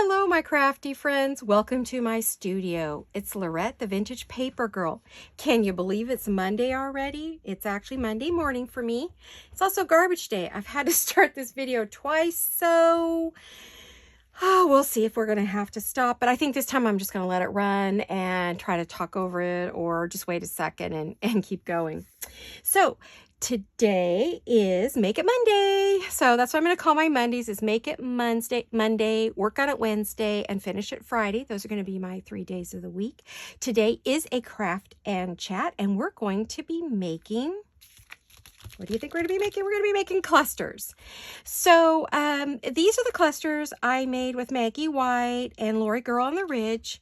Hello, my crafty friends. Welcome to my studio. It's Laurette, the Vintage Paper Girl. Can you believe it's Monday already? It's actually Monday morning for me. It's also garbage day. I've had to start this video twice, so we'll see if we're going to have to stop. But I think this time I'm just going to let it run and try to talk over it, or just wait a second and keep going. So today is Make It Monday. So that's what I'm going to call my Mondays, is Make It Monday, work on it Wednesday, and finish it Friday. Those are going to be my 3 days of the week. Today is a craft and chat, and we're going to be making, what do you think we're going to be making? We're going to be making clusters. So these are the clusters I made with Maggie White and Lori Girl on the Ridge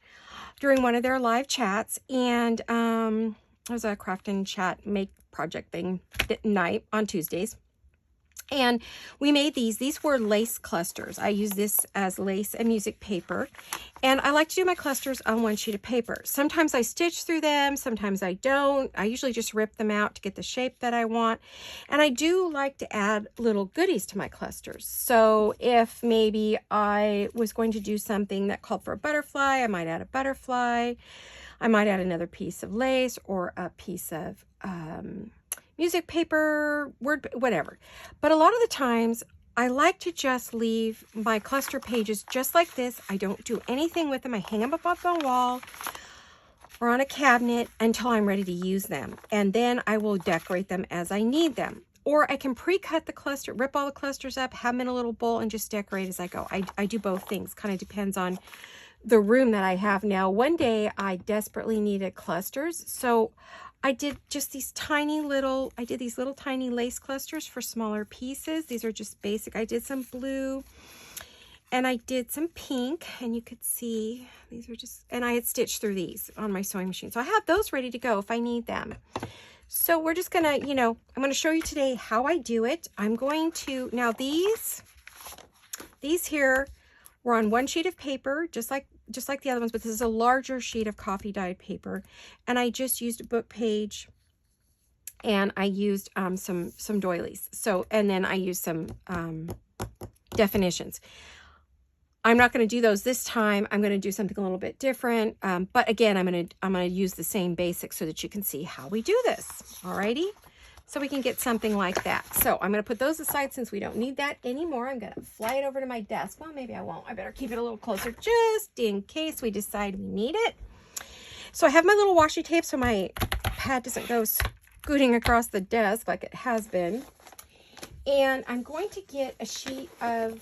during one of their live chats. And it was a craft and chat make project thing night on Tuesdays. And we made these. These were lace clusters. I use this as lace and music paper. And I like to do my clusters on one sheet of paper. Sometimes I stitch through them, sometimes I don't. I usually just rip them out to get the shape that I want. And I do like to add little goodies to my clusters. So if maybe I was going to do something that called for a butterfly, I might add a butterfly. I might add another piece of lace or a piece of music paper, whatever. But a lot of the times I like to just leave my cluster pages just like this. I don't do anything with them. I hang them up on the wall or on a cabinet until I'm ready to use them. And then I will decorate them as I need them. Or I can pre-cut the cluster, rip all the clusters up, have them in a little bowl, and just decorate as I go. I do both things. Kind of depends on the room that I have now. One day I desperately needed clusters, so I did just these tiny little, these little tiny lace clusters for smaller pieces. These are just basic. I did some blue and I did some pink, and you could see these are just, and I had stitched through these on my sewing machine. So I have those ready to go if I need them. So we're just gonna, I'm gonna show you today how I do it. I'm going to, now these here were on one sheet of paper, just like the other ones, but this is a larger sheet of coffee dyed paper. And I just used a book page, and I used some doilies. So, and then I used some definitions. I'm not going to do those this time. I'm going to do something a little bit different. But again, I'm going to use the same basics so that you can see how we do this. Alrighty. So we can get something like that. So I'm going to put those aside since we don't need that anymore. I'm going to fly it over to my desk. Well, maybe I won't. I better keep it a little closer just in case we decide we need it. So I have my little washi tape so my pad doesn't go scooting across the desk like it has been. And I'm going to get a sheet of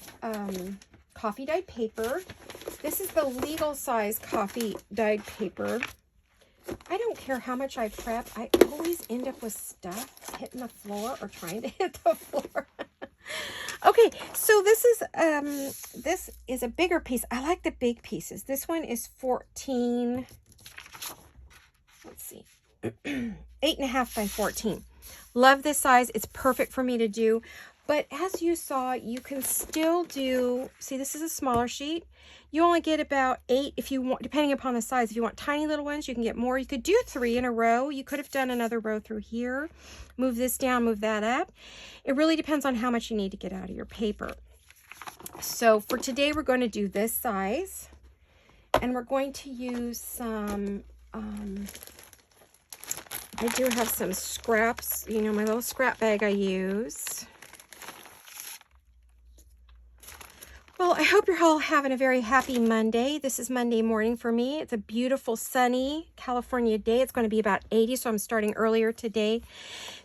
coffee dyed paper. This is the legal size coffee dyed paper. I don't care how much I prep. I always end up with stuff hitting the floor or trying to hit the floor. Okay, so this is a bigger piece. I like the big pieces. This one is 14. Let's see, 8.5 by 14. Love this size. It's perfect for me to do. But as you saw, you can still do, see, this is a smaller sheet. You only get about 8 if you want, depending upon the size. If you want tiny little ones, you can get more. You could do 3 in a row. You could have done another row through here. Move this down, move that up. It really depends on how much you need to get out of your paper. So for today, we're going to do this size. And we're going to use some, I do have some scraps, my little scrap bag I use. Well, I hope you're all having a very happy Monday. This is Monday morning for me. It's a beautiful, sunny California day. It's going to be about 80, so I'm starting earlier today.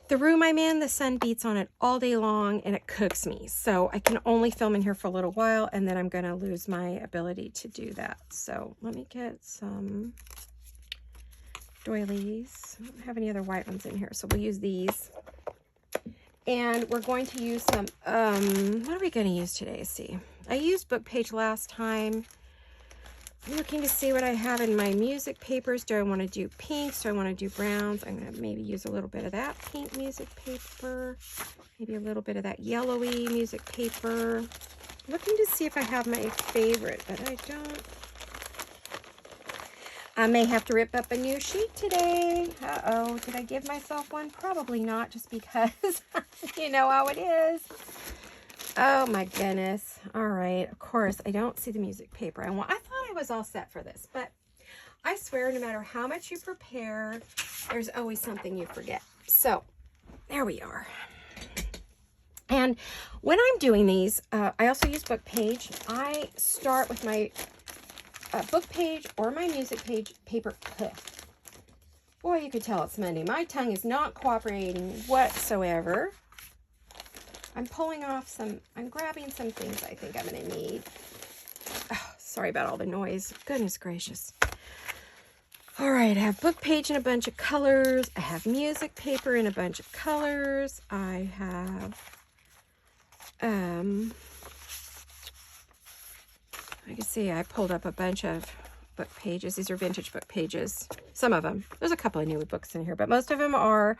The room I'm in, the sun beats on it all day long, and it cooks me. So I can only film in here for a little while, and then I'm going to lose my ability to do that. So let me get some doilies. I don't have any other white ones in here, so we'll use these. And we're going to use some, what are we going to use today? Let's see. I used book page last time. I'm looking to see what I have in my music papers. Do I want to do pinks? Do I want to do browns? I'm going to maybe use a little bit of that pink music paper. Maybe a little bit of that yellowy music paper. Looking to see if I have my favorite, but I don't. I may have to rip up a new sheet today. Uh-oh, did I give myself one? Probably not, just because you know how it is. Oh my goodness. All right. Of course, I don't see the music paper. I thought I was all set for this, but I swear no matter how much you prepare, there's always something you forget. So there we are. And when I'm doing these, I also use book page. I start with my book page or my music page paper. Boy, you could tell it's Monday. My tongue is not cooperating whatsoever. I'm pulling off some, I'm grabbing some things I think I'm going to need. Oh, sorry about all the noise. Goodness gracious. All right, I have book page in a bunch of colors. I have music paper in a bunch of colors. I have, I can see I pulled up a bunch of book pages. These are vintage book pages. Some of them. There's a couple of new books in here, but most of them are,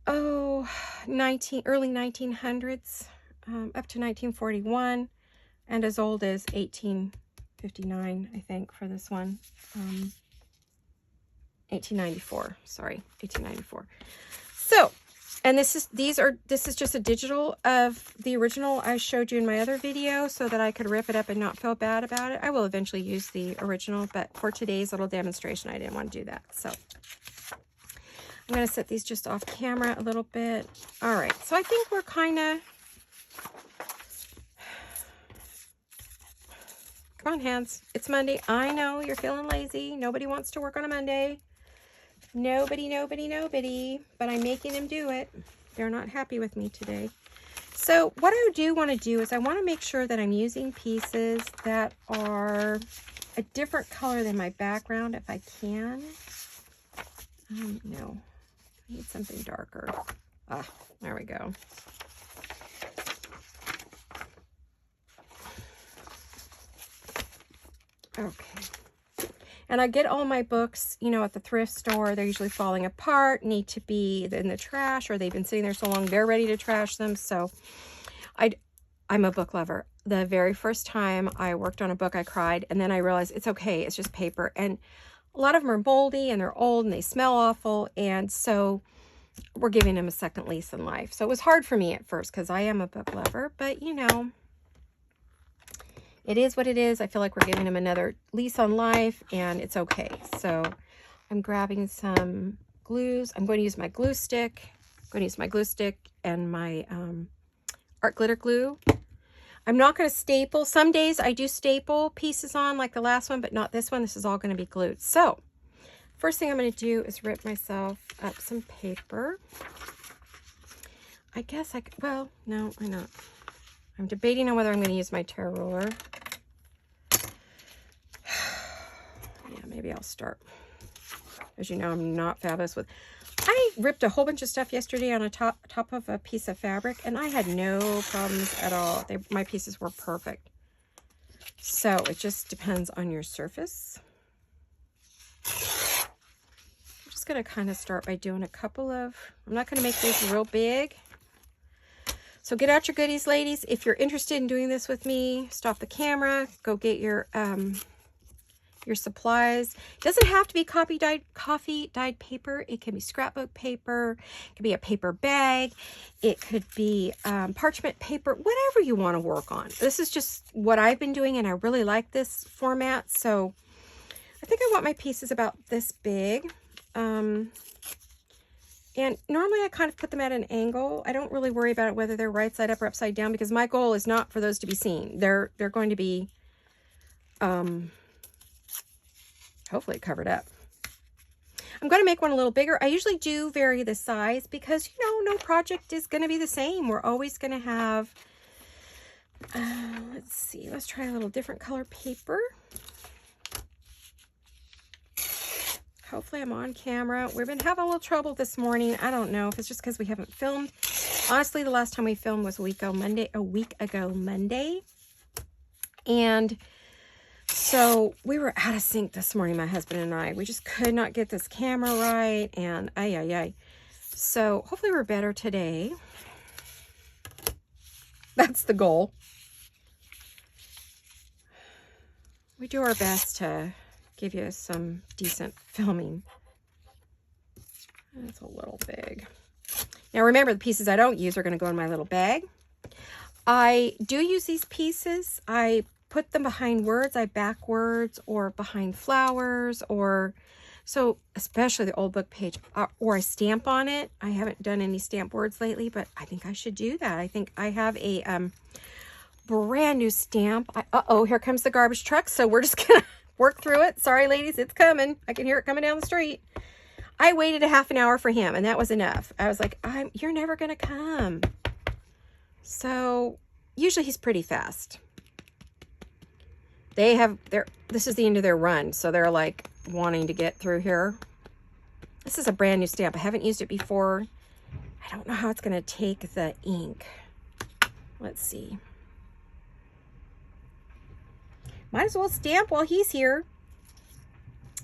early 1900s, up to 1941, and as old as 1859, I think, for this one. 1894, sorry, 1894. So, and this is just a digital of the original I showed you in my other video so that I could rip it up and not feel bad about it. I will eventually use the original, but for today's little demonstration, I didn't want to do that. So I'm going to set these just off camera a little bit. All right, so I think we're kind of, come on, hands. It's Monday. I know you're feeling lazy. Nobody wants to work on a Monday. Nobody, but I'm making them do it. They're not happy with me today. So what I do want to do is I want to make sure that I'm using pieces that are a different color than my background if I can. No, I need something darker. Ah, there we go. Okay. And I get all my books, you know, at the thrift store. They're usually falling apart, need to be in the trash, or they've been sitting there so long, they're ready to trash them. So I'm a book lover. The very first time I worked on a book, I cried. And then I realized it's okay. It's just paper. And a lot of them are moldy and they're old and they smell awful. And so we're giving them a second lease in life. So it was hard for me at first because I am a book lover. But, you know, it is what it is. I feel like we're giving them another lease on life, and it's okay. So I'm grabbing some glues. I'm going to use my glue stick. I'm going to use my glue stick and my art glitter glue. I'm not going to staple. Some days I do staple pieces on like the last one, but not this one. This is all going to be glued. So first thing I'm going to do is rip myself up some paper. I guess I could, well, no, why not? I'm debating on whether I'm going to use my tear ruler. Yeah, maybe I'll start. As you know, I'm not fabulous with... I ripped a whole bunch of stuff yesterday on a top of a piece of fabric, and I had no problems at all. My pieces were perfect. So it just depends on your surface. I'm just going to kind of start by doing a couple of... I'm not going to make these real big. So get out your goodies, ladies. If you're interested in doing this with me, stop the camera, go get your supplies. It doesn't have to be coffee dyed paper. It can be scrapbook paper. It could be a paper bag. It could be parchment paper, whatever you want to work on. This is just what I've been doing, and I really like this format. So I think I want my pieces about this big. And normally I kind of put them at an angle. I don't really worry about it whether they're right side up or upside down, because my goal is not for those to be seen. They're going to be hopefully covered up. I'm going to make one a little bigger. I usually do vary the size because, you know, no project is going to be the same. We're always going to have, let's see, let's try a little different color paper. Hopefully I'm on camera. We've been having a little trouble this morning. I don't know if it's just because we haven't filmed. Honestly, the last time we filmed was a week ago Monday. And so we were out of sync this morning, my husband and I. We just could not get this camera right, and so hopefully we're better today. That's the goal. We do our best to give you some decent filming. That's a little big. Now remember, the pieces I don't use are going to go in my little bag. I do use these pieces. I put them behind words. I back words or behind flowers, or so especially the old book page, or I stamp on it. I haven't done any stamp words lately, but I think I should do that. I think I have a brand new stamp. Uh-oh, here comes the garbage truck. So we're just gonna work through it. Sorry, ladies, it's coming. I can hear it coming down the street. I waited a half an hour for him, and that was enough. I was like, you're never gonna come. So usually he's pretty fast. This is the end of their run, so they're like wanting to get through here. This is a brand new stamp. I haven't used it before. I don't know how it's gonna take the ink. Let's see. Might as well stamp while he's here.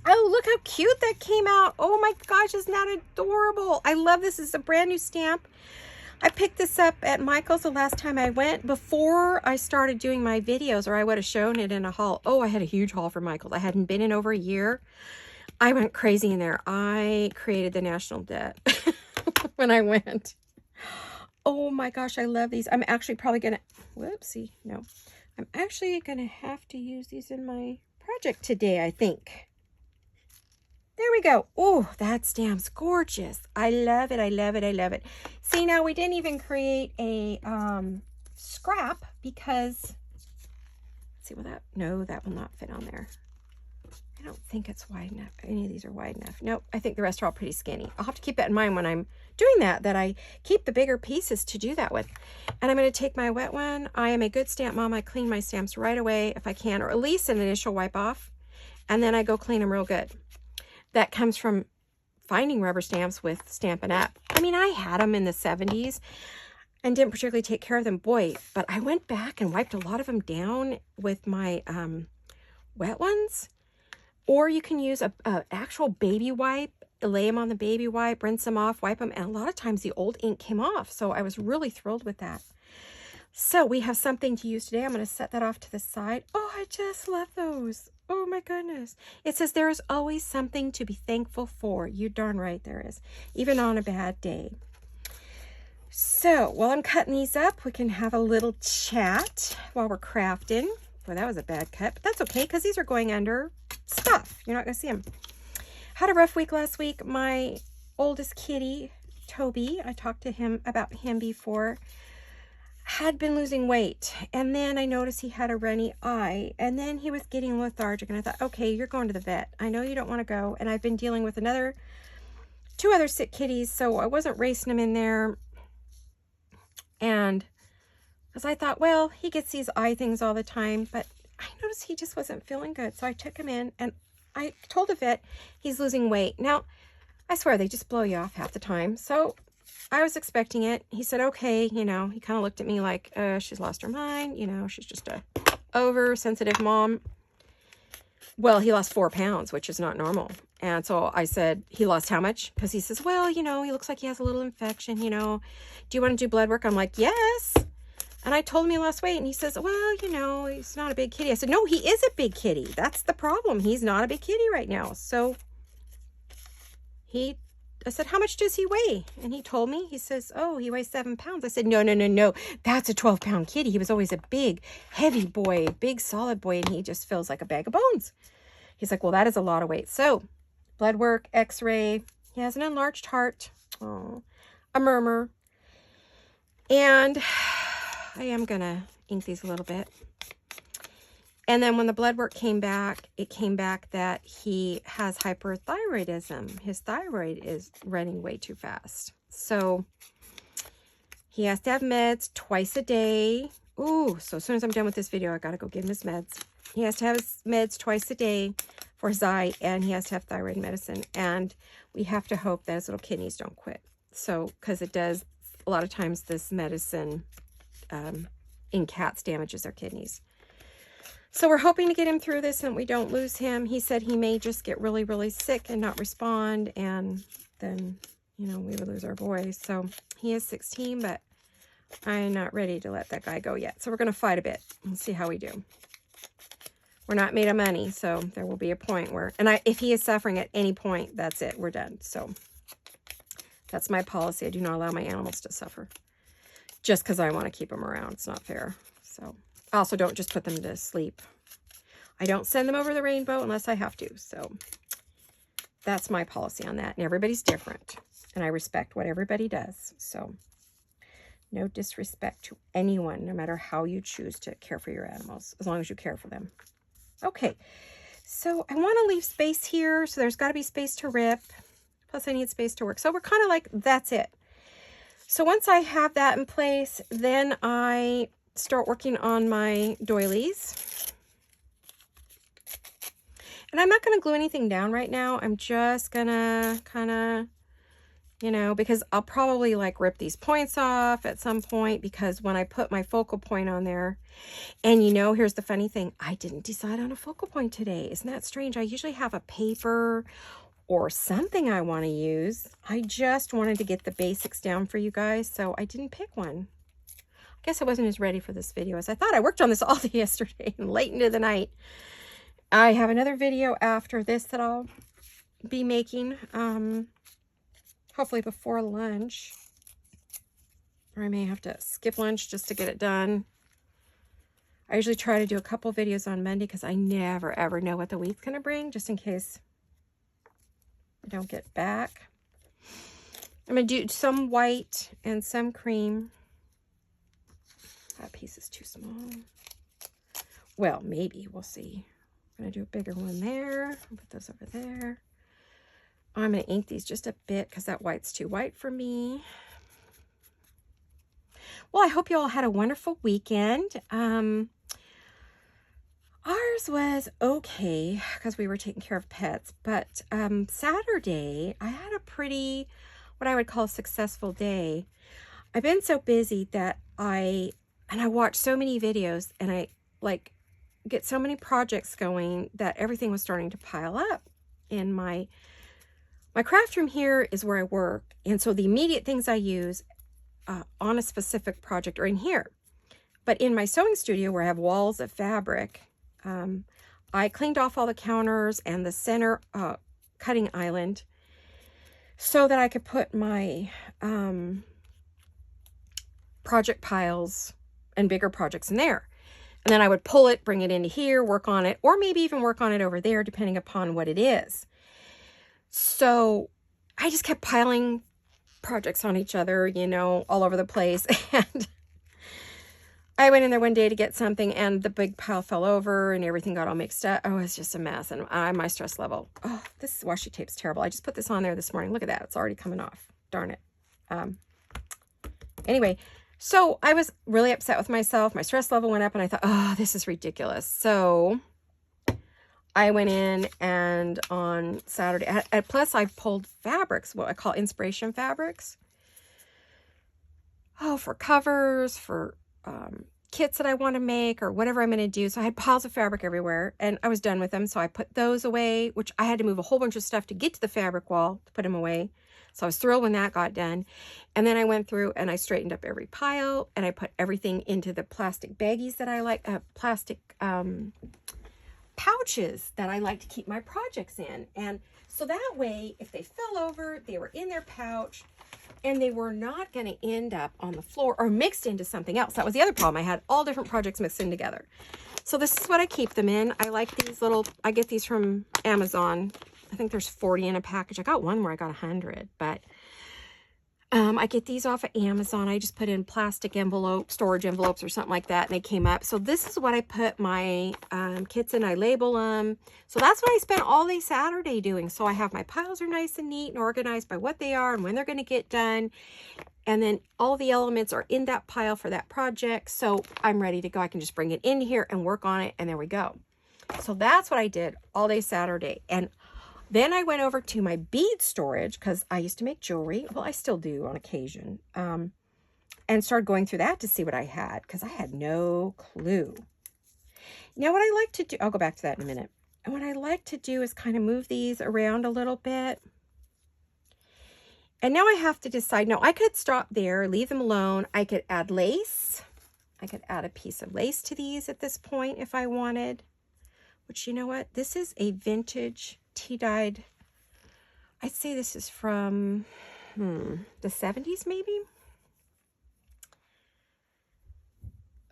Oh, look how cute that came out. Oh my gosh, isn't that adorable? I love this. This is a brand new stamp. I picked this up at Michael's the last time I went before I started doing my videos, or I would have shown it in a haul. Oh, I had a huge haul for Michael's. I hadn't been in over a year. I went crazy in there. I created the national debt when I went. Oh my gosh, I love these. I'm actually probably going to, whoopsie, no. I'm actually going to have to use these in my project today, I think. There we go. Oh, that stamp's gorgeous. I love it. I love it. I love it. See, now we didn't even create a scrap because, let's see, will that, no, that will not fit on there. I don't think it's wide enough. Any of these are wide enough. Nope, I think the rest are all pretty skinny. I'll have to keep that in mind when I'm doing that I keep the bigger pieces to do that with. And I'm going to take my wet one. I am a good stamp mom. I clean my stamps right away if I can, or at least an initial wipe off. And then I go clean them real good. That comes from finding rubber stamps with Stampin' Up. I mean, I had them in the 70s and didn't particularly take care of them. Boy, but I went back and wiped a lot of them down with my wet ones. Or you can use a actual baby wipe, lay them on the baby wipe, rinse them off, wipe them. And a lot of times the old ink came off. So I was really thrilled with that. So we have something to use today. I'm going to set that off to the side. Oh, I just love those. Oh my goodness. It says there is always something to be thankful for. You darn right there is, even on a bad day. So while I'm cutting these up, we can have a little chat while we're crafting. Well, that was a bad cut, but that's okay because these are going under stuff. You're not going to see them. Had a rough week last week. My oldest kitty, Toby, I talked to him about him before, had been losing weight, and then I noticed he had a runny eye, and then he was getting lethargic, and I thought, okay, you're going to the vet. I know you don't want to go, and I've been dealing with two other sick kitties, so I wasn't racing him in there, and because I thought, well, he gets these eye things all the time, but I noticed he just wasn't feeling good, so I took him in, and I told the vet he's losing weight. Now, I swear, they just blow you off half the time, so I was expecting it. He said, okay, you know, he kind of looked at me like, she's lost her mind. You know, she's just a oversensitive mom. Well, he lost 4 pounds, which is not normal. And so I said, he lost how much? Because he says, well, you know, he looks like he has a little infection, you know. Do you want to do blood work? I'm like, yes. And I told him he lost weight. And he says, well, you know, he's not a big kitty. I said, no, he is a big kitty. That's the problem. He's not a big kitty right now. So I said, how much does he weigh? And he told me. He says, oh, he weighs 7 pounds. I said, no. That's a 12-pound kitty. He was always a big, heavy boy, big, solid boy, and he just feels like a bag of bones. He's like, well, that is a lot of weight. So blood work, x-ray. He has an enlarged heart. Oh, a murmur. And I am going to ink these a little bit. And then when the blood work came back, it came back that he has hyperthyroidism. His thyroid is running way too fast. So he has to have meds twice a day. Ooh, so as soon as I'm done with this video, I got to go give him his meds. He has to have his meds twice a day for his eye, and he has to have thyroid medicine. And we have to hope that his little kidneys don't quit. So, because it does, a lot of times this medicine in cats damages their kidneys. So we're hoping to get him through this and we don't lose him. He said he may just get really, really sick and not respond. And then, you know, we would lose our boy. So he is 16, but I'm not ready to let that guy go yet. So we're going to fight a bit and see how we do. We're not made of money. So there will be a point where, and if he is suffering at any point, that's it. We're done. So that's my policy. I do not allow my animals to suffer. just because I want to keep them around. It's not fair. So I also don't just put them to sleep. I don't send them over the rainbow unless I have to. So that's my policy on that. And everybody's different. And I respect what everybody does. So no disrespect to anyone, no matter how you choose to care for your animals, as long as you care for them. Okay, so I want to leave space here. So there's got to be space to rip. Plus I need space to work. So we're kind of like, that's it. So once I have that in place, then I start working on my doilies. And I'm not going to glue anything down right now. I'm just going to kind of, you know, because I'll probably like rip these points off at some point, because when I put my focal point on there, and you know, here's the funny thing, I didn't decide on a focal point today. Isn't that strange? I usually have a paper or something I want to use. I just wanted to get the basics down for you guys, so I didn't pick one. I guess I wasn't as ready for this video as I thought. I worked on this all day yesterday and late into the night. I have another video after this that I'll be making, hopefully before lunch, or I may have to skip lunch just to get it done. I usually try to do a couple videos on Monday because I never ever know what the week's going to bring, just in case I don't get back. I'm going to do some white and some cream. That piece is too small. Well, maybe. We'll see. I'm going to do a bigger one there. I'll put those over there. I'm going to ink these just a bit because that white's too white for me. Well, I hope you all had a wonderful weekend. Ours was okay because we were taking care of pets, but Saturday I had a pretty, what I would call a successful day. I've been so busy that I watch so many videos, and I like get so many projects going that everything was starting to pile up. In my craft room here is where I work, and so the immediate things I use on a specific project are in here. But in my sewing studio, where I have walls of fabric, I cleaned off all the counters and the center cutting island so that I could put my project piles and bigger projects in there. And then I would pull it, bring it into here, work on it, or maybe even work on it over there, depending upon what it is. So I just kept piling projects on each other, you know, all over the place. And I went in there one day to get something, and the big pile fell over and everything got all mixed up. Oh, it's just a mess. And my stress level. Oh, this washi tape's terrible. I just put this on there this morning. Look at that. It's already coming off. Darn it. Anyway, so I was really upset with myself. My stress level went up, and I thought, oh, this is ridiculous. So I went in, and on Saturday, plus I pulled fabrics, what I call inspiration fabrics. Oh, for covers, for kits that I want to make, or whatever I'm going to do. So I had piles of fabric everywhere, and I was done with them. So I put those away, which I had to move a whole bunch of stuff to get to the fabric wall to put them away. So I was thrilled when that got done. And then I went through and I straightened up every pile, and I put everything into the plastic baggies that I like, plastic pouches that I like to keep my projects in. And so that way, if they fell over, they were in their pouch, and they were not going to end up on the floor or mixed into something else. That was the other problem. I had all different projects mixed in together. So this is what I keep them in. I like these little, I get these from Amazon. I think there's 40 in a package. I got one where I got 100, but I get these off of Amazon. I just put in plastic envelopes, storage envelopes or something like that, and they came up. So this is what I put my kits in. I label them. So that's what I spent all day Saturday doing. So I have my piles are nice and neat and organized by what they are and when they're going to get done. And then all the elements are in that pile for that project. So I'm ready to go. I can just bring it in here and work on it, and there we go. So that's what I did all day Saturday. And then I went over to my bead storage, because I used to make jewelry. Well, I still do on occasion. And started going through that to see what I had, because I had no clue. Now, what I like to do, I'll go back to that in a minute. And what I like to do is kind of move these around a little bit. And now I have to decide. Now, I could stop there, leave them alone. I could add lace. I could add a piece of lace to these at this point if I wanted. Which, you know what? This is a vintage tea-dyed, I'd say this is from the 70s maybe.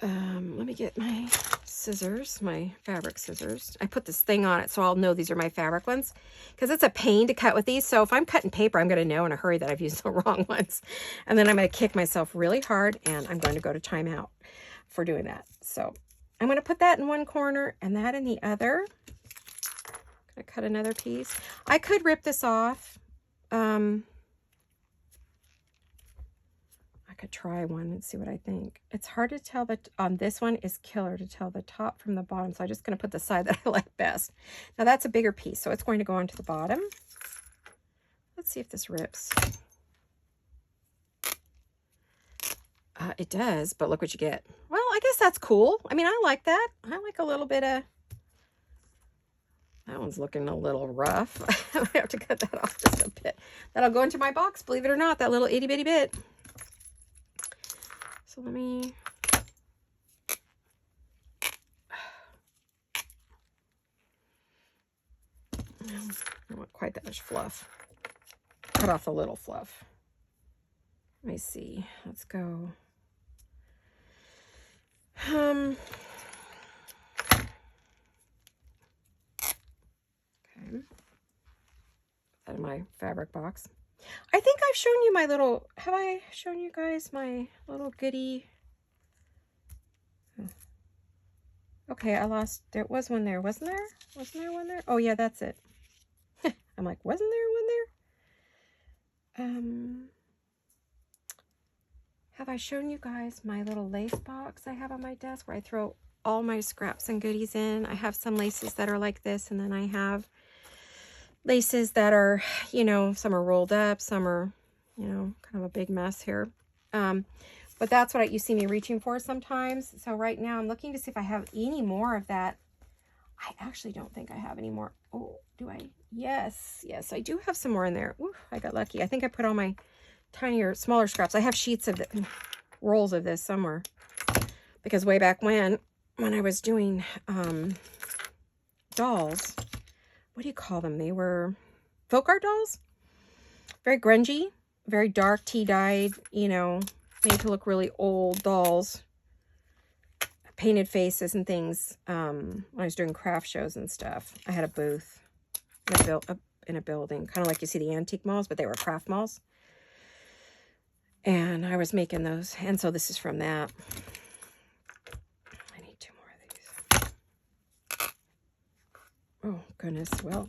Let me get my scissors, my fabric scissors. I put this thing on it so I'll know these are my fabric ones, because it's a pain to cut with these. So if I'm cutting paper, I'm going to know in a hurry that I've used the wrong ones. And then I'm going to kick myself really hard, and I'm going to go to timeout for doing that. So I'm going to put that in one corner and that in the other. I'm going to cut another piece. I could rip this off. I could try one and see what I think. It's hard to tell that on this one is killer to tell the top from the bottom. So I'm just going to put the side that I like best. Now that's a bigger piece, so it's going to go onto the bottom. Let's see if this rips. It does, but look what you get. Well, I guess that's cool. I mean, I like that. I like a little bit of... That one's looking a little rough. I have to cut that off just a bit. That'll go into my box, believe it or not, that little itty bitty bit. So let me... I don't want quite that much fluff. Cut off a little fluff. Let me see. Let's go. Okay. Put that in my fabric box. I think I've shown you my little, have I shown you guys my little goodie? Okay, I lost, there was one there, wasn't there? Wasn't there one there? Oh yeah, that's it. I'm like, wasn't there one there? Have I shown you guys my little lace box I have on my desk where I throw all my scraps and goodies in? I have some laces that are like this, and then I have laces that are, you know, some are rolled up, some are, you know, kind of a big mess here. But that's what you see me reaching for sometimes. So right now I'm looking to see if I have any more of that. I actually don't think I have any more. Oh, do I? Yes, yes, I do have some more in there. Ooh, I got lucky. I think I put all my tinier, smaller scraps. I have sheets of rolls of this somewhere. Because way back when I was doing dolls, what do you call them? They were folk art dolls. Very grungy, very dark, tea-dyed, you know, made to look really old dolls. Painted faces and things. When I was doing craft shows and stuff, I had a booth in a building, kind of like you see the antique malls, but they were craft malls. And I was making those, and so this is from that. I need 2 more of these. Oh, goodness. Well,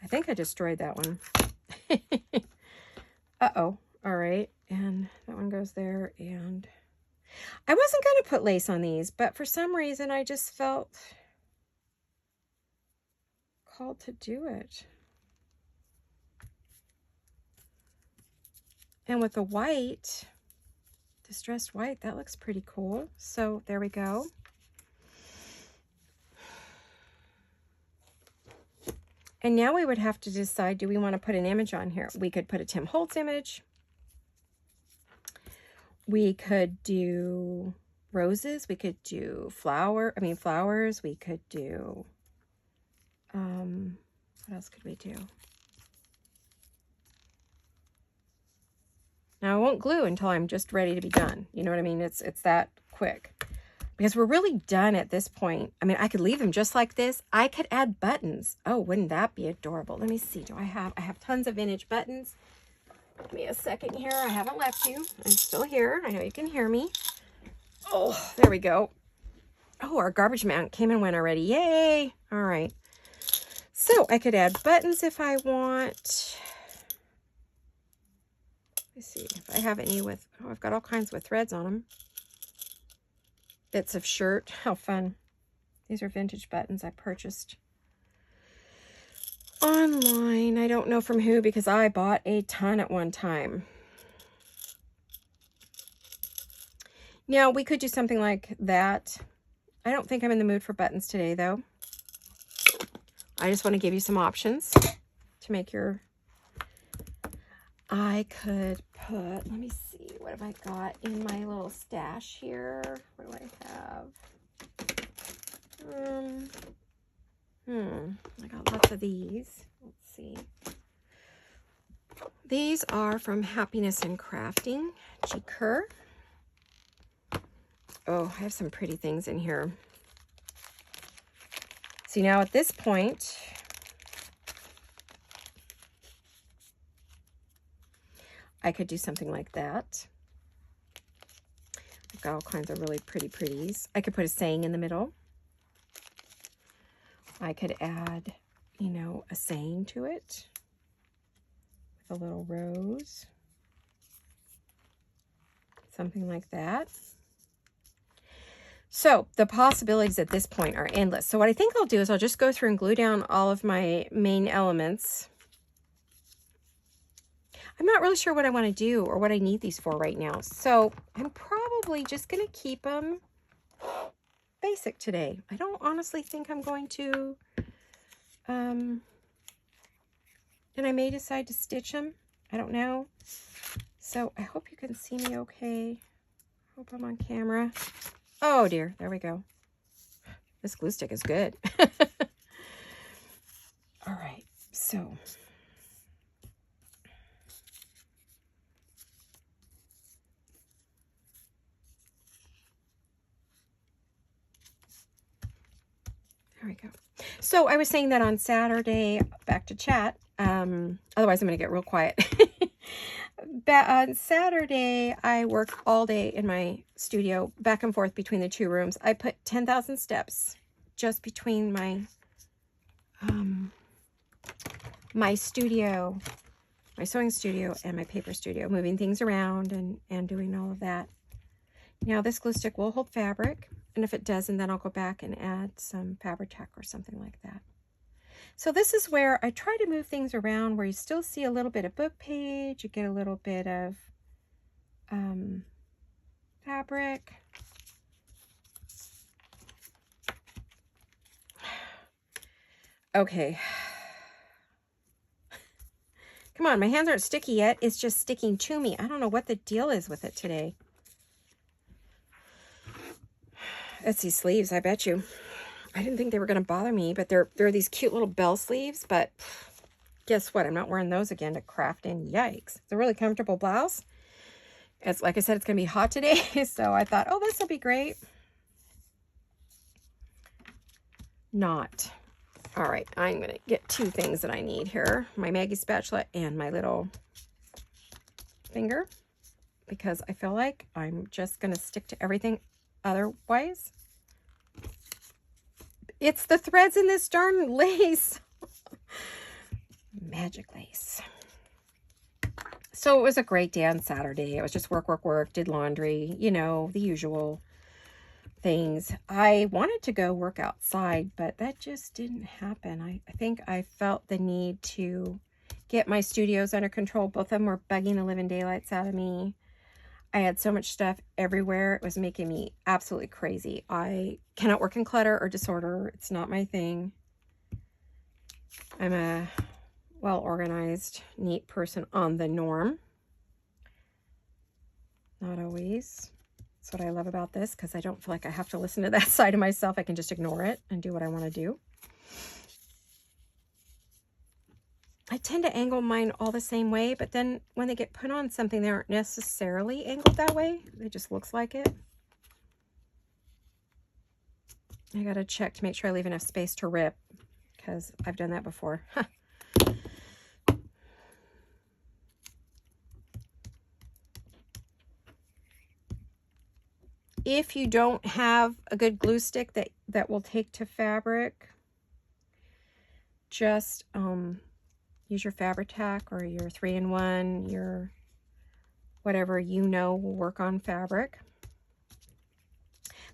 I think I destroyed that one. Uh-oh. All right. And that one goes there, and... I wasn't going to put lace on these, but for some reason I just felt called to do it. And with the white, distressed white, that looks pretty cool. So there we go. And now we would have to decide, do we want to put an image on here? We could put a Tim Holtz image. We could do roses. We could do flowers. We could do, what else could we do? Now I won't glue until I'm just ready to be done. You know what I mean? It's that quick. Because we're really done at this point. I mean, I could leave them just like this. I could add buttons. Oh, wouldn't that be adorable? Let me see. I have tons of vintage buttons. Give me a second here. I haven't left you. I'm still here. I know you can hear me. Oh, there we go. Oh, our garbage man came and went already. Yay. All right. So I could add buttons if I want. Let's see if I have any with, oh, I've got all kinds with threads on them. Bits of shirt. How fun. These are vintage buttons I purchased online. I don't know from who, because I bought a ton at one time. Now, we could do something like that. I don't think I'm in the mood for buttons today, though. I just want to give you some options to make your... I could put... Let me see. What have I got in my little stash here? What do I have? I got lots of these. Let's see. These are from Happiness and Crafting, G. Kerr. Oh, I have some pretty things in here. See, now at this point, I could do something like that. I've got all kinds of really pretties. I could put a saying in the middle. I could add, you know, a saying to it with a little rose. Something like that. So the possibilities at this point are endless. So what I think I'll do is I'll just go through and glue down all of my main elements. I'm not really sure what I want to do or what I need these for right now. So I'm probably just going to keep them basic today. I don't honestly think I'm going to, and I may decide to stitch them. I don't know. So I hope you can see me okay. Hope I'm on camera. Oh dear, there we go. This glue stick is good. All right, so there we go. So I was saying that on Saturday, back to chat. Otherwise I'm going to get real quiet. On Saturday, I worked all day in my studio, back and forth between the two rooms. I put 10,000 steps just between my my studio, my sewing studio, and my paper studio, moving things around and doing all of that. Now this glue stick will hold fabric, and if it doesn't, then I'll go back and add some Fabri-Tac or something like that. So this is where I try to move things around where you still see a little bit of book page, you get a little bit of fabric. Okay. Come on, my hands aren't sticky yet. It's just sticking to me. I don't know what the deal is with it today. That's these sleeves, I bet you. I didn't think they were going to bother me, but they're these cute little bell sleeves, but guess what? I'm not wearing those again to craft in. Yikes. It's a really comfortable blouse. It's like I said, it's going to be hot today, so I thought, oh, this will be great. Not. All right, I'm going to get two things that I need here. My Maggie spatula and my little finger, because I feel like I'm just going to stick to everything otherwise. It's the threads in this darn lace. Magic lace. So it was a great day on Saturday. It was just work, did laundry, you know, the usual things. I wanted to go work outside, but that just didn't happen. I think I felt the need to get my studios under control. Both of them were bugging the living daylights out of me. I had so much stuff everywhere. It was making me absolutely crazy. I cannot work in clutter or disorder. It's not my thing. I'm a well-organized, neat person on the norm. Not always. That's what I love about this, because I don't feel like I have to listen to that side of myself. I can just ignore it and do what I want to do. I tend to angle mine all the same way, but then when they get put on something, they aren't necessarily angled that way. It just looks like it. I gotta check to make sure I leave enough space to rip, because I've done that before. If you don't have a good glue stick that will take to fabric, just use your Fabri-Tac or your 3-in-1, your whatever you know will work on fabric.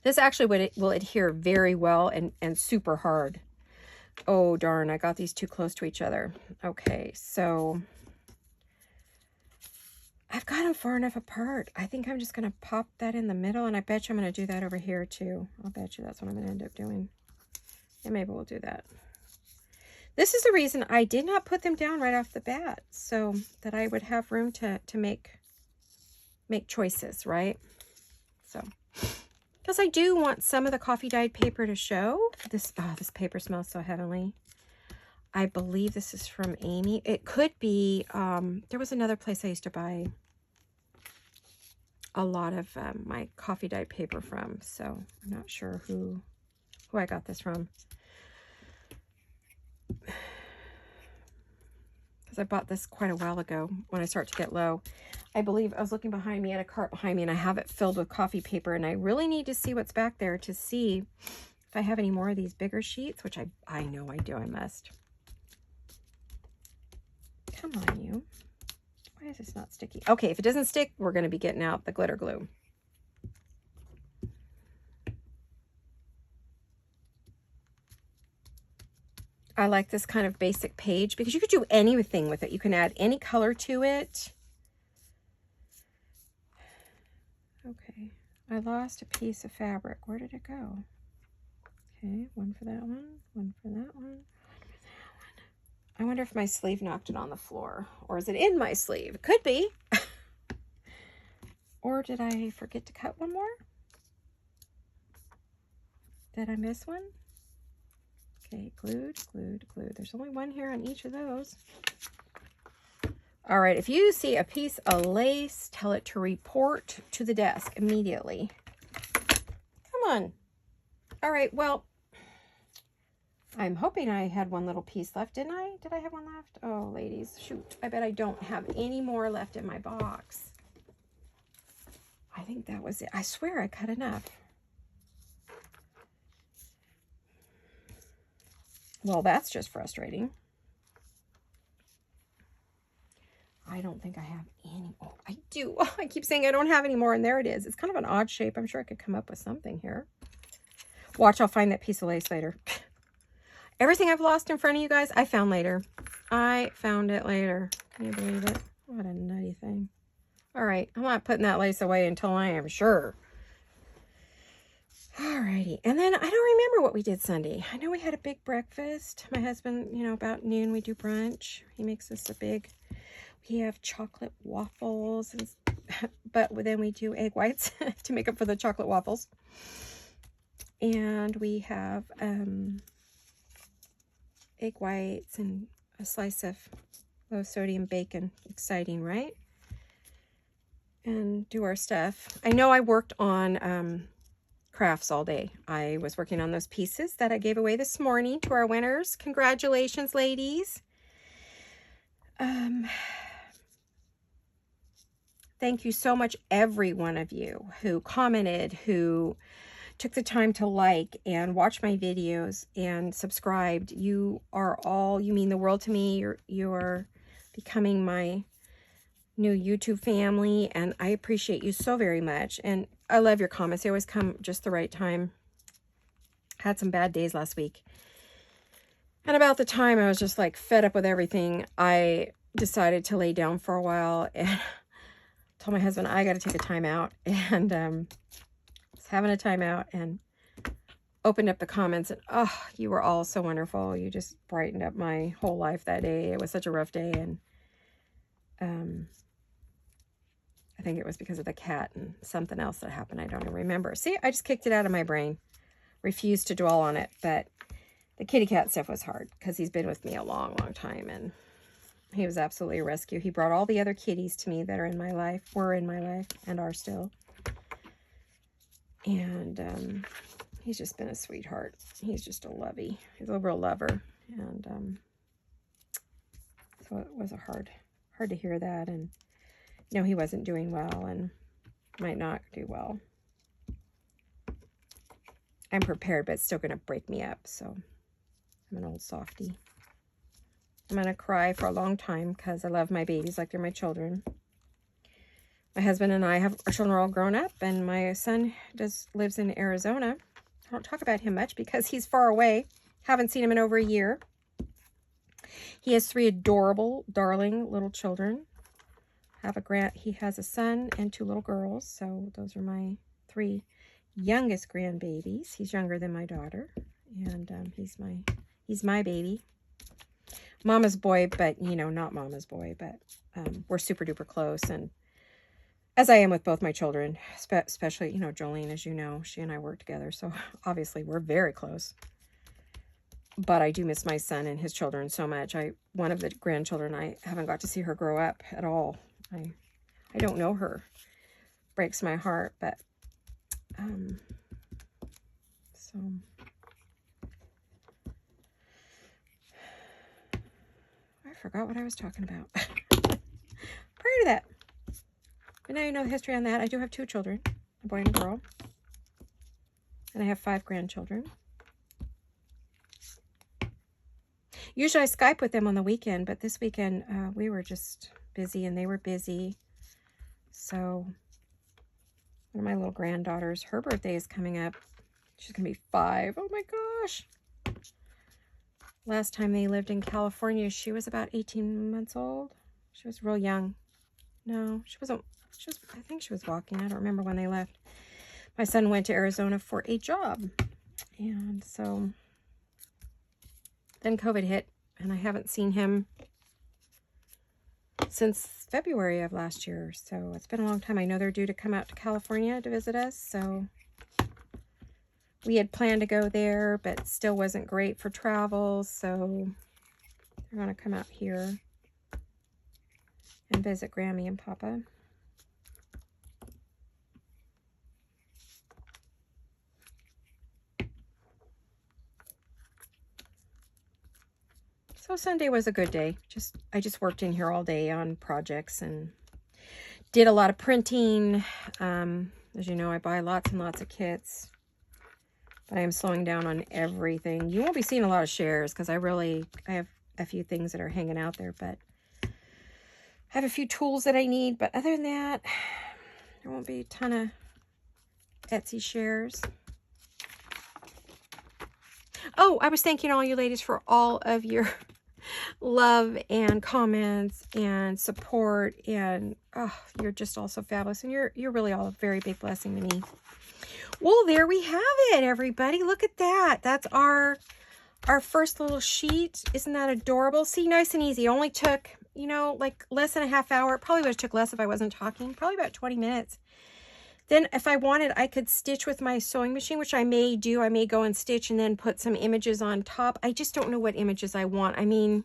This actually will adhere very well and super hard. Oh darn, I got these too close to each other. Okay, so I've got them far enough apart. I think I'm just going to pop that in the middle, and I bet you I'm going to do that over here too. I'll bet you that's what I'm going to end up doing. And maybe we'll do that. This is the reason I did not put them down right off the bat, so that I would have room to make choices, right? So, because I do want some of the coffee dyed paper to show. This paper smells so heavenly. I believe this is from Amy. It could be, there was another place I used to buy a lot of my coffee dyed paper from, so I'm not sure who I got this from. Because I bought this quite a while ago when I start to get low. I believe I was looking behind me at a cart behind me, and I have it filled with coffee paper, and I really need to see what's back there to see if I have any more of these bigger sheets, which I know I do. I must. Come on, you. Why is this not sticky? Okay, if it doesn't stick, we're going to be getting out the glitter glue. I like this kind of basic page because you could do anything with it. You can add any color to it. Okay, I lost a piece of fabric. Where did it go? Okay, one for that one for that one. I wonder if my sleeve knocked it on the floor, or is it in my sleeve? It could be. Or did I forget to cut one more? Did I miss one? Okay, glued. There's only one here on each of those. All right, if you see a piece of lace, tell it to report to the desk immediately. Come on. All right, well, I'm hoping I had one little piece left, didn't I? Did I have one left? Oh, ladies, shoot. I bet I don't have any more left in my box. I think that was it. I swear I cut enough. Well, that's just frustrating. I don't think I have any. Oh, I do. Oh, I keep saying I don't have any more, and there it is. It's kind of an odd shape. I'm sure I could come up with something here. Watch, I'll find that piece of lace later. Everything I've lost in front of you guys, I found later. I found it later. Can you believe it? What a nutty thing. All right, I'm not putting that lace away until I am sure. Alrighty, and then I don't remember what we did Sunday. I know we had a big breakfast. My husband, you know, about noon we do brunch. He makes us we have chocolate waffles, but then we do egg whites to make up for the chocolate waffles. And we have egg whites and a slice of low sodium bacon. Exciting, right? And do our stuff. I know I worked on crafts all day. I was working on those pieces that I gave away this morning to our winners. Congratulations, ladies. Thank you so much, every one of you who commented, who took the time to like and watch my videos and subscribed. You mean the world to me. You're becoming my new YouTube family, and I appreciate you so very much. And I love your comments. They always come just the right time. Had some bad days last week. And about the time I was just like fed up with everything, I decided to lay down for a while and told my husband I got to take a time out, and was having a timeout and opened up the comments, and oh, you were all so wonderful. You just brightened up my whole life that day. It was such a rough day, and I think it was because of the cat and something else that happened. I don't even remember. See, I just kicked it out of my brain. Refused to dwell on it, but the kitty cat stuff was hard because he's been with me a long, long time, and he was absolutely a rescue. He brought all the other kitties to me that are in my life, were in my life, and are still. And he's just been a sweetheart. He's just a lovey. He's a real lover. And so it was hard to hear that. And, you know, he wasn't doing well and might not do well. I'm prepared, but it's still going to break me up. So I'm an old softie. I'm going to cry for a long time because I love my babies like they're my children. My husband and our children are all grown up, and my son lives in Arizona. I don't talk about him much because he's far away. Haven't seen him in over a year. He has 3 adorable, darling little children. He has a son and 2 little girls, so those are my 3 youngest grandbabies. He's younger than my daughter, and he's my baby. Mama's boy, but, you know, not mama's boy, but we're super duper close, and as I am with both my children, especially, you know, Jolene, as you know, she and I work together, so obviously we're very close. But I do miss my son and his children so much. One of the grandchildren, I haven't got to see her grow up at all. I don't know her. breaks my heart, but so I forgot what I was talking about. Prior to that, but now you know the history on that. I do have 2 children, a boy and a girl, and I have 5 grandchildren. Usually I Skype with them on the weekend, but this weekend we were just busy and they were busy. So one of my little granddaughters, her birthday is coming up. She's going to be 5. Oh my gosh. Last time they lived in California, she was about 18 months old. She was real young. No, she wasn't. I think she was walking. I don't remember when they left. My son went to Arizona for a job. And so then COVID hit, and I haven't seen him since February of last year. So it's been a long time. I know they're due to come out to California to visit us. So we had planned to go there, but still wasn't great for travel. So they're going to come out here and visit Grammy and Papa. So Sunday was a good day. I just worked in here all day on projects and did a lot of printing. As you know, I buy lots and lots of kits, but I am slowing down on everything. You won't be seeing a lot of shares because I have a few things that are hanging out there, but I have a few tools that I need. But other than that, there won't be a ton of Etsy shares. Oh, I was thanking all you ladies for all of your love and comments and support, and oh, you're just all so fabulous, and you're really all a very big blessing to me. Well, there we have it, everybody. Look at that. That's our first little sheet. Isn't that adorable? See, nice and easy. Only took, you know, like less than a half hour. It probably would have took less if I wasn't talking. Probably about 20 minutes. Then if I wanted, I could stitch with my sewing machine, which I may do. I may go and stitch and then put some images on top. I just don't know what images I want. I mean,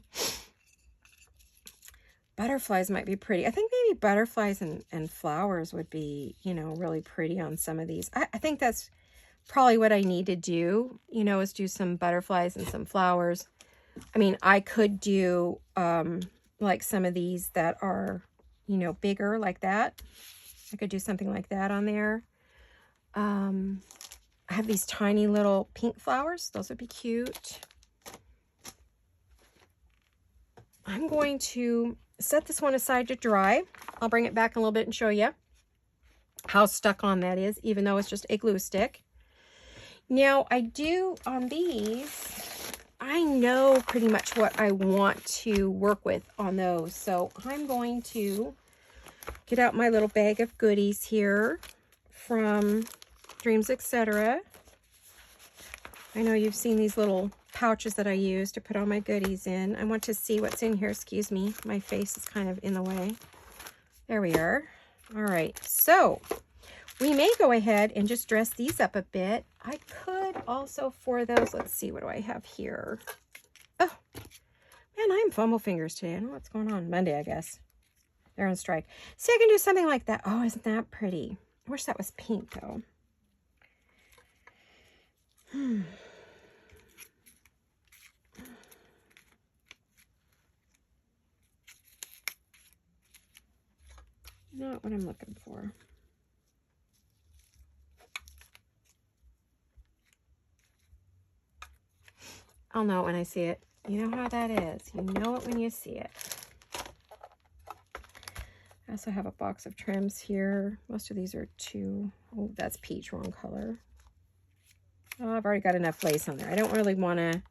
butterflies might be pretty. I think maybe butterflies and flowers would be, you know, really pretty on some of these. I think that's probably what I need to do, you know, is do some butterflies and some flowers. I mean, I could do like some of these that are, you know, bigger like that. I could do something like that on there. I have these tiny little pink flowers. Those would be cute. I'm going to set this one aside to dry. I'll bring it back in a little bit and show you how stuck on that is, even though it's just a glue stick. Now, I do on these, I know pretty much what I want to work with on those. So I'm going to get out my little bag of goodies here from Dreams, Etc. I know you've seen these little pouches that I use to put all my goodies in. I want to see what's in here. Excuse me. My face is kind of in the way. There we are. All right. So we may go ahead and just dress these up a bit. I could also for those, let's see, what do I have here? Oh, man, I'm fumble fingers today. I don't know what's going on. Monday, I guess. They're on strike. See, I can do something like that. Oh, isn't that pretty? I wish that was pink, though. Not what I'm looking for. I'll know it when I see it. You know how that is. You know it when you see it. I also have a box of trims here. Most of these are oh, that's peach, wrong color. Oh, I've already got enough lace on there. I don't really want to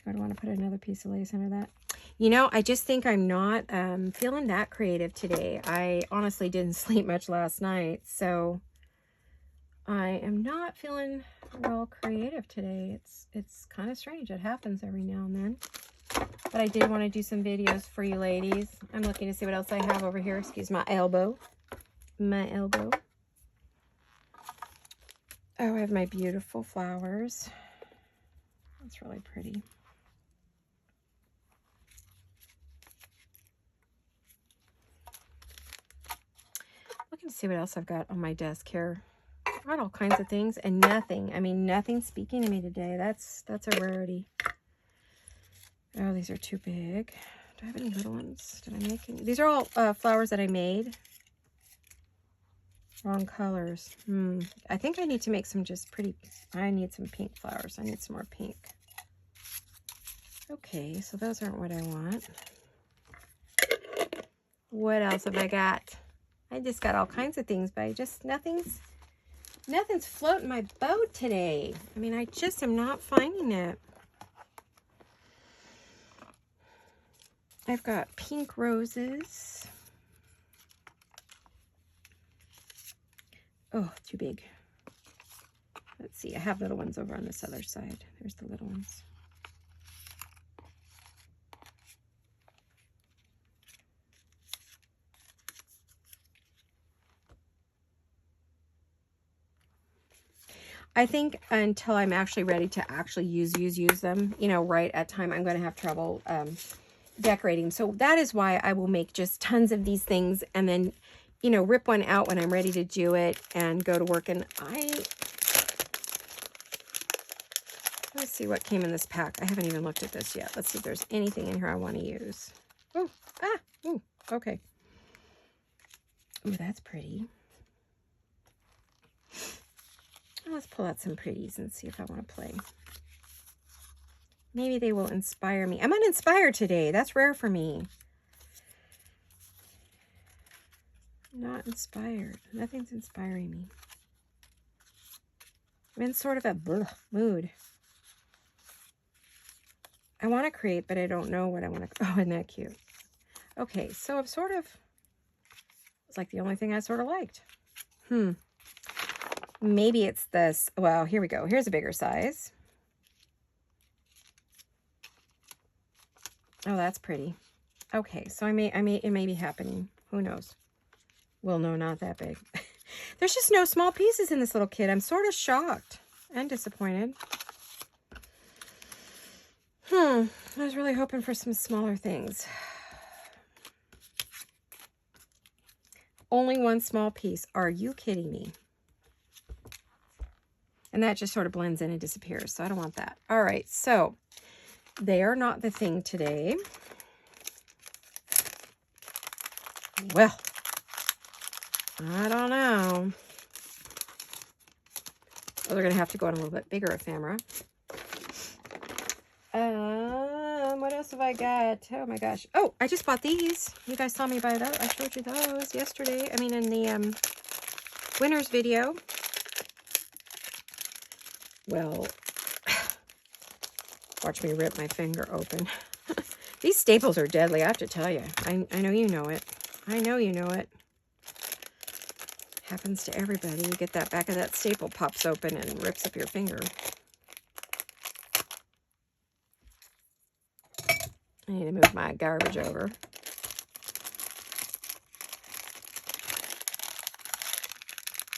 I don't want to put another piece of lace under that. You know, I just think I'm not feeling that creative today. I honestly didn't sleep much last night, so I am not feeling real creative today. It's kind of strange. It happens every now and then. But I did want to do some videos for you ladies. I'm looking to see what else I have over here. Excuse my elbow. My elbow. Oh, I have my beautiful flowers. That's really pretty. Look and see what else I've got on my desk here. I've got all kinds of things and nothing. I mean, nothing's speaking to me today. That's a rarity. Oh, these are too big. Do I have any little ones? Did I make any? These are all flowers that I made. Wrong colors. I think I need to make some just pretty, I need some pink flowers. I need some more pink. Okay, so those aren't what I want. What else have I got? I just got all kinds of things, but I just, nothing's floating my boat today. I mean, I just am not finding it. I've got pink roses. Oh, too big. Let's see. I have little ones over on this other side. There's the little ones. I think until I'm actually ready to actually use them, you know, right at time, I'm going to have trouble decorating. So that is why I will make just tons of these things and then, you know, rip one out when I'm ready to do it and go to work. And let's see what came in this pack. I haven't even looked at this yet. Let's see if there's anything in here I want to use. Oh, okay. Oh, that's pretty. Let's pull out some pretties and see if I want to play. Maybe they will inspire me. I'm uninspired today. That's rare for me. Not inspired. Nothing's inspiring me. I'm in sort of a mood. I want to create, but I don't know what I want to... Oh, isn't that cute? Okay, so I'm sort of... It's like the only thing I sort of liked. Maybe it's this. Well, here we go. Here's a bigger size. Oh, that's pretty. Okay, so it may be happening. Who knows? Well, no, not that big. There's just no small pieces in this little kit. I'm sort of shocked and disappointed. I was really hoping for some smaller things. Only one small piece. Are you kidding me? And that just sort of blends in and disappears. So I don't want that. All right. So they are not the thing today. Well, I don't know. Oh, they're going to have to go on a little bit bigger ephemera. What else have I got? Oh my gosh. Oh, I just bought these. You guys saw me buy those. I showed you those yesterday. I mean, in the winner's video. Well, watch me rip my finger open. These staples are deadly, I have to tell you. I know you know it. I know you know it. Happens to everybody. You get that back of that staple pops open and rips up your finger. I need to move my garbage over.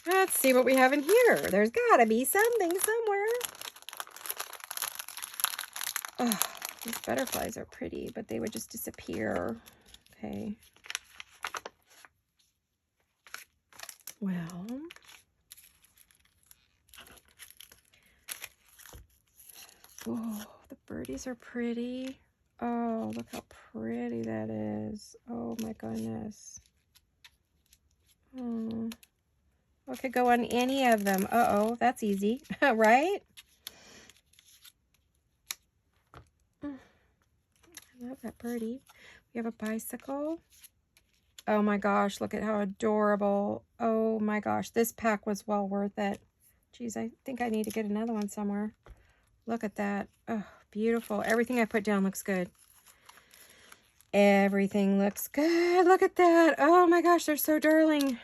Let's see what we have in here. There's got to be something somewhere. Oh, these butterflies are pretty, but they would just disappear. Okay. Well. Oh, the birdies are pretty. Oh, look how pretty that is. Oh my goodness. Oh. I could go on any of them. Uh-oh, that's easy, right? I love that birdie. We have a bicycle. Oh my gosh, look at how adorable. Oh my gosh, this pack was well worth it. Geez, I think I need to get another one somewhere. Look at that. Oh, beautiful. Everything I put down looks good. Everything looks good. Look at that. Oh my gosh, they're so darling.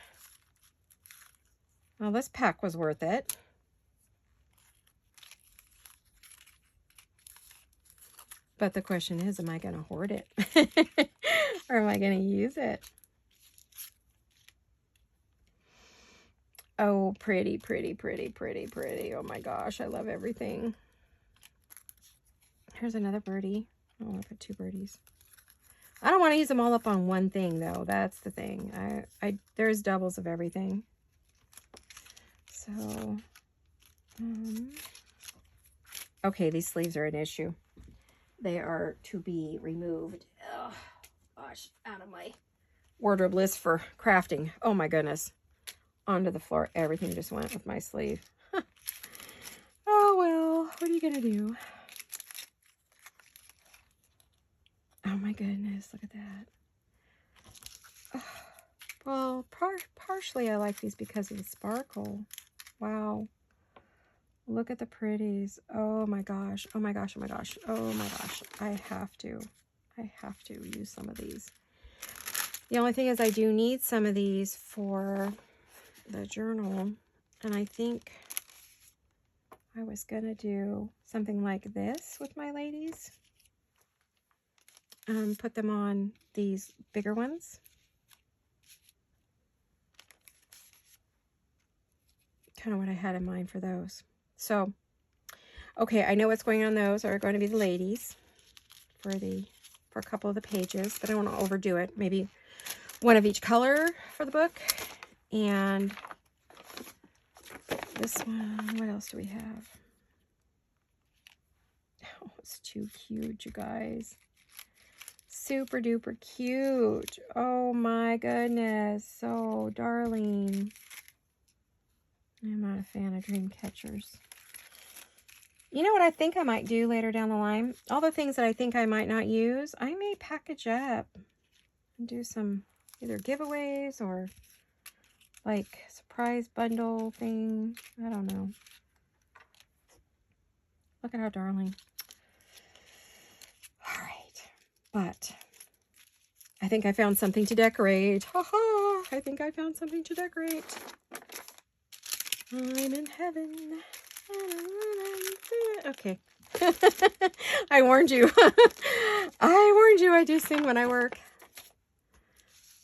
Well, this pack was worth it. But the question is, am I going to hoard it? Or am I going to use it? Oh, pretty, pretty, pretty, pretty, pretty. Oh my gosh, I love everything. Here's another birdie. I want to put 2 birdies. I don't want to use them all up on one thing, though. That's the thing. There's doubles of everything. So, okay, these sleeves are an issue. They are to be removed. Oh, gosh, out of my wardrobe list for crafting. Oh, my goodness. Onto the floor. Everything just went with my sleeve. Oh, well, what are you going to do? Oh my goodness, look at that. Oh, well, partially I like these because of the sparkle. Wow. Look at the pretties. Oh my gosh. Oh my gosh. Oh my gosh. Oh my gosh. I have to use some of these. The only thing is I do need some of these for the journal. And I think I was going to do something like this with my ladies. Put them on these bigger ones. Kind of what I had in mind for those. So, okay, I know what's going on. Those are going to be the ladies for a couple of the pages, but I don't want to overdo it. Maybe one of each color for the book. And this one, what else do we have? Oh, it's too cute, you guys. Super duper cute. Oh my goodness. So darling. I'm not a fan of dream catchers. You know what I think I might do later down the line? All the things that I think I might not use, I may package up and do some either giveaways or like surprise bundle thing. I don't know. Look at how darling. All right. But I think I found something to decorate. Ha ha! I think I found something to decorate. I'm in heaven. Okay. I warned you. I warned you I do sing when I work.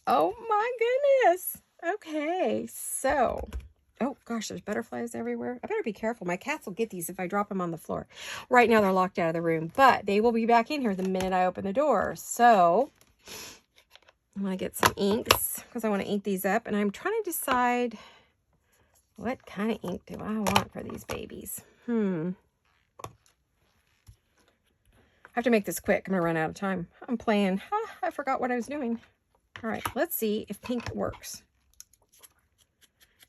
Oh my goodness. Okay, so. Oh gosh, there's butterflies everywhere. I better be careful. My cats will get these if I drop them on the floor. Right now they're locked out of the room, but they will be back in here the minute I open the door. So I'm going to get some inks because I want to ink these up. And I'm trying to decide what kind of ink do I want for these babies. I have to make this quick. I'm going to run out of time. I'm playing. I forgot what I was doing. All right, let's see if pink works.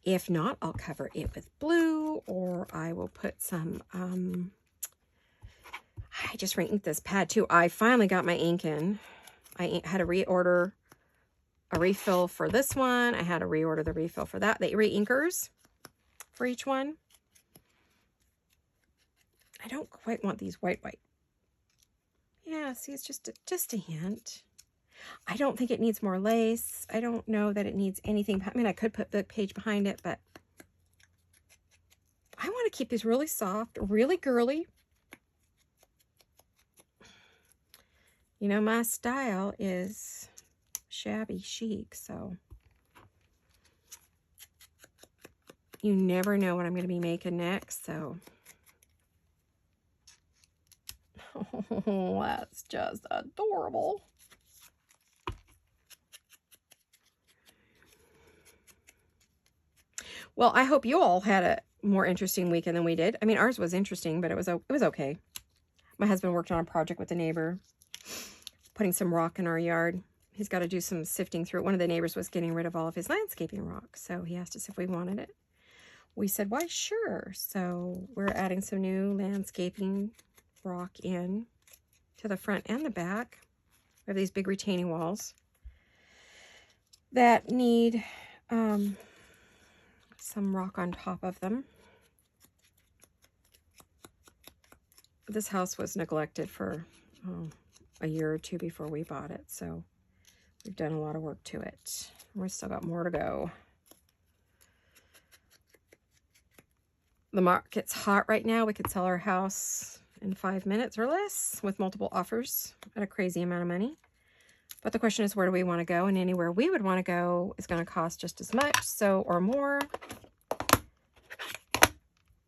If not, I'll cover it with blue, or I will put some, I just re-inked this pad too. I finally got my ink in. I had to reorder a refill for this one. I had to reorder the refill for that. The re-inkers for each one. I don't quite want these white. Yeah, see, it's just a hint. I don't think it needs more lace. I don't know that it needs anything. I mean, I could put the page behind it, but I want to keep these really soft, really girly. You know, my style is shabby chic, so you never know what I'm going to be making next, so. Oh, that's just adorable. Well, I hope you all had a more interesting weekend than we did. I mean, ours was interesting, but it was okay. My husband worked on a project with a neighbor, putting some rock in our yard. He's got to do some sifting through it. One of the neighbors was getting rid of all of his landscaping rock, so he asked us if we wanted it. We said, why, sure. So we're adding some new landscaping rock in to the front and the back. We have these big retaining walls that need some rock on top of them. This house was neglected for a year or two before we bought it, so we've done a lot of work to it. We've still got more to go. The market's hot right now. We could sell our house in 5 minutes or less with multiple offers at a crazy amount of money. But the question is, where do we want to go? And anywhere we would want to go is going to cost just as much, so or more.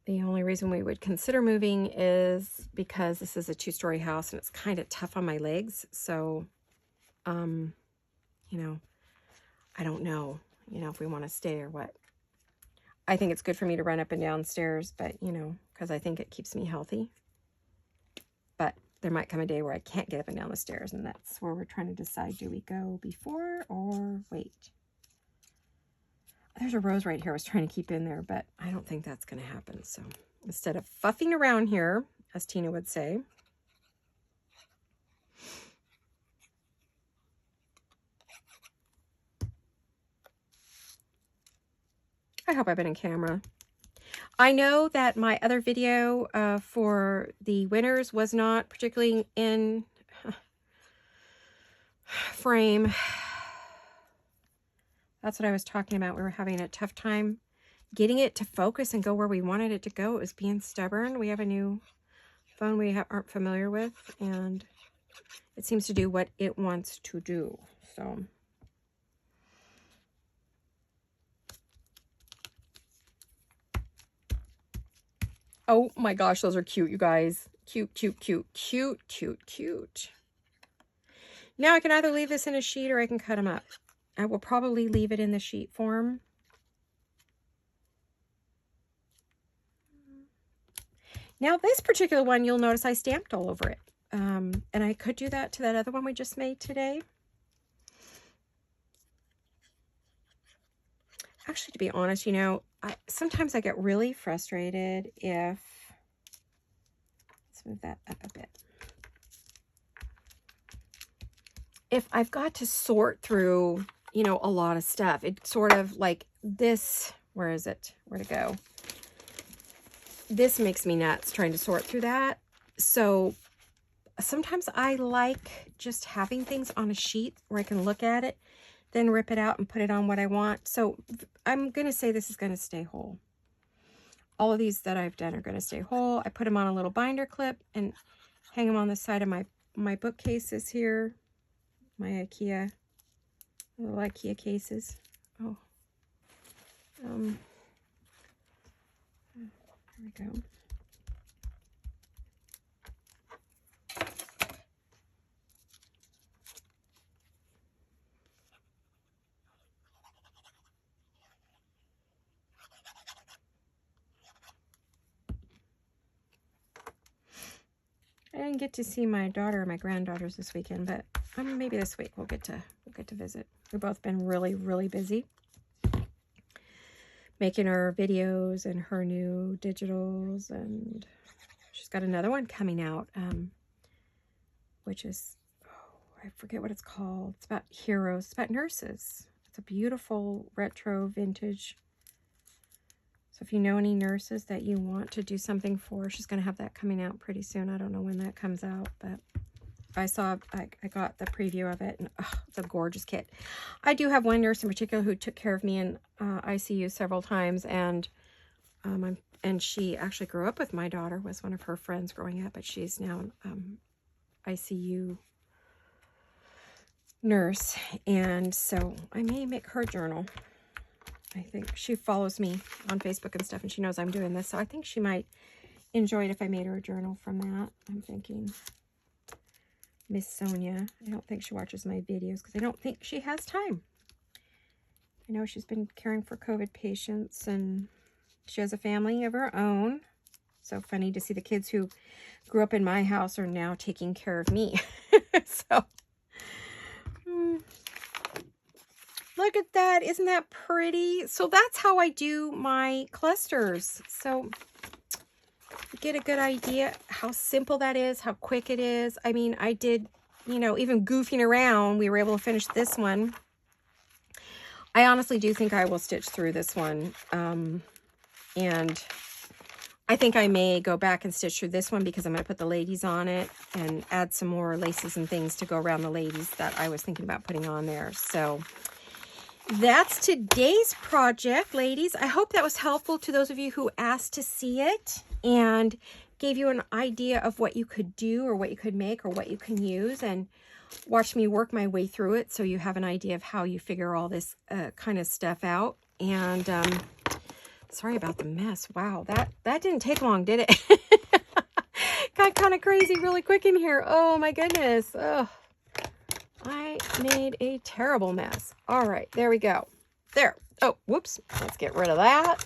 The only reason we would consider moving is because this is a 2-story house and it's kind of tough on my legs. So, you know, I don't know, if we want to stay or what. I think it's good for me to run up and down stairs, but, because I think it keeps me healthy. But there might come a day where I can't get up and down the stairs, and that's where we're trying to decide, do we go before or wait? There's a rose right here I was trying to keep in there, but I don't think that's going to happen. So instead of fuffing around here, as Tina would say, I hope I've been in camera. I know that my other video for the winners was not particularly in frame. That's what I was talking about. We were having a tough time getting it to focus and go where we wanted it to go. It was being stubborn. We have a new phone we aren't familiar with, and it seems to do what it wants to do. So, oh my gosh, those are cute, you guys. Cute, cute, cute, cute, cute, cute. Now I can either leave this in a sheet or I can cut them up. I will probably leave it in the sheet form. Now this particular one, you'll notice I stamped all over it. And I could do that to that other one we just made today. Actually, to be honest, sometimes I get really frustrated if, let's move that up a bit. If I've got to sort through, a lot of stuff, it's sort of like this, where is it? Where'd it go? This makes me nuts trying to sort through that. So sometimes I like just having things on a sheet where I can look at it, then rip it out and put it on what I want. So I'm going to say this is going to stay whole. All of these that I've done are going to stay whole. I put them on a little binder clip and hang them on the side of my bookcases here. My IKEA, little IKEA cases. Oh, there we go. I didn't get to see my daughter or my granddaughters this weekend, but maybe this week we'll get to visit. We've both been really, really busy making our videos and her new digitals, and she's got another one coming out, which is, I forget what it's called. It's about heroes. It's about nurses. It's a beautiful retro vintage. So if you know any nurses that you want to do something for, she's going to have that coming out pretty soon. I don't know when that comes out, but I got the preview of it, and it's a gorgeous kit. I do have one nurse in particular who took care of me in ICU several times, and she actually grew up with my daughter, was one of her friends growing up, but she's now an ICU nurse, and so I may make her journal. I think she follows me on Facebook and stuff, and she knows I'm doing this, so I think she might enjoy it if I made her a journal from that. I'm thinking Miss Sonia. I don't think she watches my videos because I don't think she has time. I know she's been caring for COVID patients, and she has a family of her own. So funny to see the kids who grew up in my house are now taking care of me. So look at that. Isn't that pretty? So that's how I do my clusters. So you get a good idea how simple that is, how quick it is. I mean, I did, even goofing around, we were able to finish this one. I honestly do think I will stitch through this one. And I think I may go back and stitch through this one because I'm going to put the ladies on it and add some more laces and things to go around the ladies that I was thinking about putting on there. So that's today's project, ladies. I hope that was helpful to those of you who asked to see it and gave you an idea of what you could do or what you could make or what you can use, and watch me work my way through it so you have an idea of how you figure all this kind of stuff out. And Sorry about the mess. Wow, that didn't take long, did it? Got kind of crazy really quick in here. Oh my goodness. Oh, I made a terrible mess. All right, there we go. There. Oh, whoops. Let's get rid of that.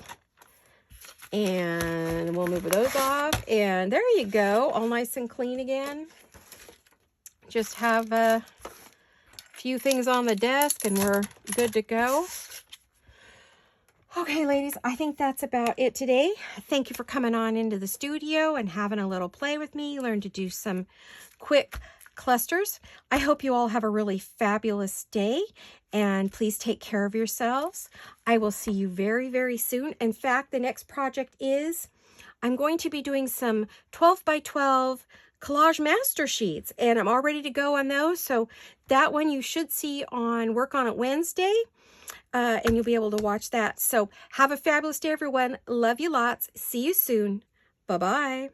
And we'll move those off. And there you go. All nice and clean again. Just have a few things on the desk and we're good to go. Okay, ladies, I think that's about it today. Thank you for coming on into the studio and having a little play with me. Learn to do some quick clusters. I hope you all have a really fabulous day, and please take care of yourselves. I will see you very, very soon. In fact, the next project is I'm going to be doing some 12 by 12 collage master sheets, and I'm all ready to go on those. So that one you should see on Work On It Wednesday. And you'll be able to watch that. So have a fabulous day, everyone. Love you lots. See you soon. Bye-bye.